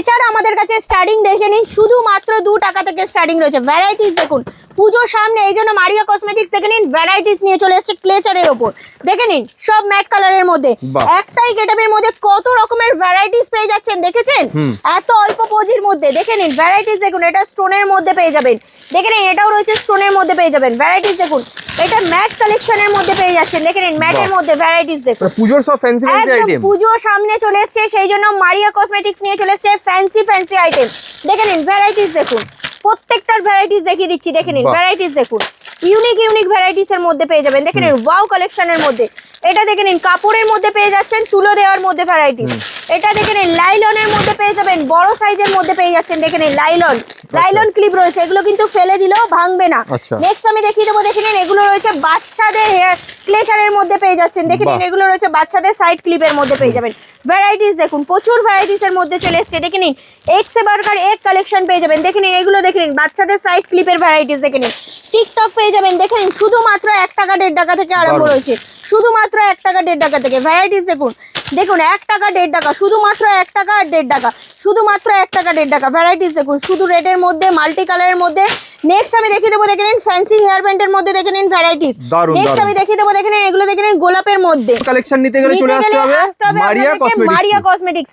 এছাড়া আমাদের কাছে স্টার্টিং দেখে নিন শুধুমাত্র 2 টাকা থেকে স্টার্টিং রয়েছে। ভ্যারাইটিস দেখুন, পুজোর সামনে এই জন্য মারিয়া কসমেটিক্স দেখে নিন ভ্যারাইটিস নিয়ে চলে এসেছে ক্লেচারের ওপর। দেখে নিন সব ম্যাট কালারের মধ্যে, একটাই গেটআপের মধ্যে কত রকমের ভ্যারাইটিস পেয়ে যাচ্ছেন দেখেছেন, এত অল্প পুঁজির মধ্যে। দেখে নিন ভ্যারাইটিস দেখুন, এটা স্টোনের মধ্যে পেয়ে যাবেন। দেখে নিন এটাও রয়েছে স্টোনের মধ্যে পেয়ে যাবেন। ভ্যারাইটিস দেখুন, এটা ম্যাট কালেকশনের মধ্যে পেয়ে যাচ্ছেন। দেখে নিন ম্যাটের মধ্যে ভ্যারাইটিস দেখুন, পুজোর সব ফ্যান্সি আইটেম। পুজো সামনে চলে এসছে সেই জন্য মারিয়া কসমেটিক্স নিয়ে চলে এসছে ফ্যান্সি আইটেম। দেখে নিন ভ্যারাইটিস দেখুন, প্রত্যেকটার ভ্যারাইটিস দেখিয়ে দিচ্ছি। দেখে নিন ভ্যারাইটিস দেখুন, ইউনিক ভ্যারাইটিস এর মধ্যে পেয়ে যাবেন। দেখে নিন ওয়াও কালেকশনের মধ্যে, এটা দেখে নিন কাপড়ের মধ্যে পেয়ে যাচ্ছেন, তুলো দেওয়ার মধ্যে ভ্যারাইটিস। এটা দেখে নিন লাইলনের মধ্যে পেয়ে যাবেন, বড় সাইজের মধ্যে পেয়ে যাচ্ছেন। দেখে নিন লাইলন ক্লিপ রয়েছে, এগুলো কিন্তু ফেলে দিলেও ভাঙবে না। নেক্সট আমি দেখিয়ে দেবো, দেখে নিন এগুলো রয়েছে বাচ্চাদের হেয়ার ক্লেচারের মধ্যে পেয়ে যাচ্ছেন। দেখে নিন এগুলো রয়েছে বাচ্চাদের সাইড ক্লিপের মধ্যে পেয়ে যাবেন। ভ্যারাইটিস দেখুন, প্রচুর ভ্যারাইটিস এর মধ্যে চলে এসছে। দেখে নিন এক সে বাড়কার এক কালেকশন পেয়ে যাবেন। দেখে নিন এগুলো দেখে নিন বাচ্চাদের সাইড ক্লিপের ভ্যারাইটিস। দেখে নিন টিকটক পেয়ে যাবেন। দেখে নিন শুধুমাত্র 1 টাকা 1.5 টাকা থেকে আরম্ভ রয়েছে, শুধুমাত্র 1 টাকা 1.5 টাকা থেকে ভ্যারাইটিস দেখুন। দেখুন 1 টাকা 1.5 টাকা, শুধুমাত্র 1 টাকা আর 1.5 টাকা, শুধুমাত্র 1 টাকা 1.5 টাকা ভ্যারাইটিস দেখুন, শুধু রেডের মধ্যে মাল্টি কালারের মধ্যে। নেক্সট আমি দেখিয়ে দেবো, দেখে নিন ফ্যান্সি হেয়ার ব্যান্ডের মধ্যে দেখে নিন ভ্যারাইটিস। নেক্সট আমি দেখিয়ে দেবো, দেখে নিন এগুলো দেখে নিন গোলাপের মধ্যে। কালেকশন নিতে গেলে চলে আসতে হবে মারিয়া কসমেটিক্স।